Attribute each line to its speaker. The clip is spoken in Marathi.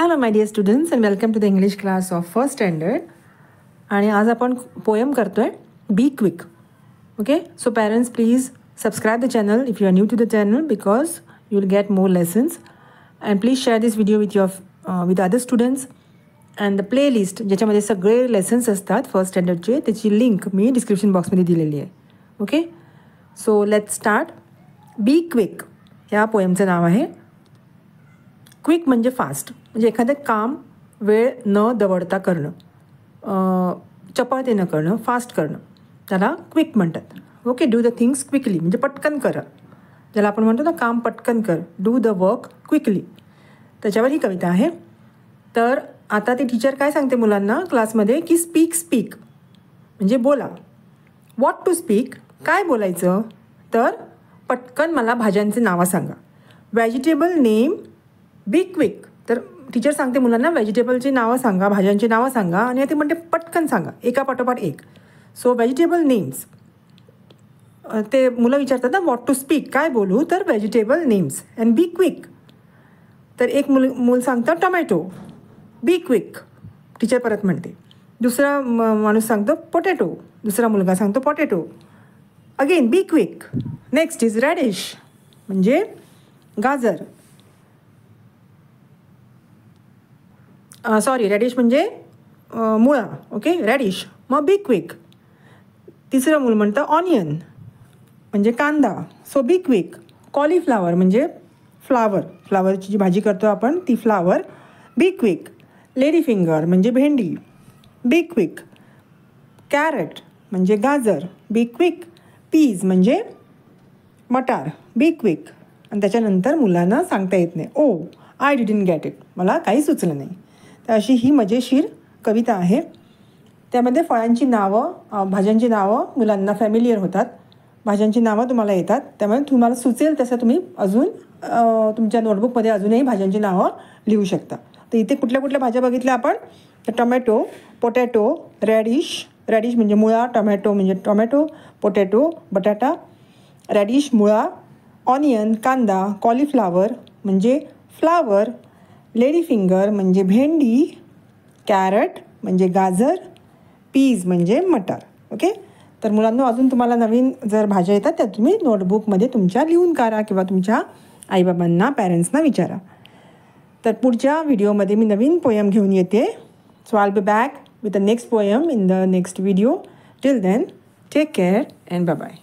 Speaker 1: Hello my dear students and welcome to the English class of first standard. आणि आज आपण पोएम करतोय be quick. Okay, so parents please subscribe the channel if you are new to the channel because you will get more lessons. And please share this video with other students. And the playlist ज्याच्यामध्ये सगळे लेसन्स असतात फर्स्ट स्टँडर्डचे त्याची लिंक मी डिस्क्रिप्शन बॉक्समध्ये दिलेली आहे. Okay, so let's start. Be quick ह्या पोएमचं नाव आहे. क्विक म्हणजे फास्ट, म्हणजे एखादं काम वेळ न दवडता करणं, चपळतेनं करणं, फास्ट करणं, त्याला क्विक म्हणतात. Okay, do the things quickly म्हणजे पटकन करा, ज्याला आपण म्हणतो ना काम पटकन कर, डू द वर्क क्विकली. त्याच्यावर ही कविता आहे. तर आता ती टीचर काय सांगते मुलांना क्लासमध्ये की स्पीक म्हणजे बोला. व्हॉट टू स्पीक, काय बोलायचं, तर पटकन मला भाज्यांचे नावं सांगा. Vegetable name be quick. तर टीचर सांगते मुलांना व्हेजिटेबलची नावं सांगा, भाज्यांची नावं सांगा, आणि ते म्हणते पटकन सांगा एका पाठोपाठ एक. सो व्हेजिटेबल नेम्स, ते मुलं विचारतात ना व्हॉट टू स्पीक, काय बोलू, तर vegetable names and be quick. तर एक मूल सांगतं टोमॅटो, बी क्विक, टीचर परत म्हणते. दुसरा माणूस सांगतो पोटॅटो, दुसरा मुलगा सांगतो potato, again be quick. Next is radish म्हणजे गाजर, रॅडिश म्हणजे मुळा. ओके, रॅडिश, मग बी क्विक. तिसरं मूल म्हणतं ऑनियन म्हणजे कांदा, सो बी क्विक. कॉलीफ्लावर म्हणजे फ्लावरची जी भाजी करतो आपण ती flower, be quick. Lady finger म्हणजे भेंडी, बी क्विक. कॅरेट म्हणजे गाजर, बी क्विक. पीज म्हणजे मटार, बी क्विक. आणि त्याच्यानंतर मुलांना सांगता येत नाही, ओ आय डिडंट गेट इट, मला काही सुचलं नाही. तर अशी ही मजेशीर कविता आहे. त्यामध्ये फळांची नावं, भाज्यांची नावं मुलांना फॅमिलियर होतात, भाज्यांची नावं तुम्हाला येतात, त्यामुळे तुम्हाला सुचेल तसं तुम्ही अजून तुमच्या नोटबुकमध्ये अजूनही भाज्यांची नावं लिहू शकता. तर इथे कुठल्या कुठल्या भाज्या बघितल्या आपण, तर टोमॅटो, पोटॅटो, रॅडिश म्हणजे मुळा, टोमॅटो म्हणजे टोमॅटो, पोटॅटो बटाटा, रॅडिश मुळा, ऑनियन कांदा, कॉलीफ्लावर म्हणजे फ्लावर, लेडी फिंगर म्हणजे भेंडी, कॅरट म्हणजे गाजर, पीज म्हणजे मटार. ओके, तर मुलांना अजून तुम्हाला नवीन जर भाज्या येतात त्या तुम्ही नोटबुकमध्ये तुमच्या लिहून काढा किंवा तुमच्या आईबाबांना, पॅरेंट्सना विचारा. तर पुढच्या व्हिडिओमध्ये मी नवीन पोयम घेऊन येते. So I will be back with the next poem in the next video. Till then take care and bye bye.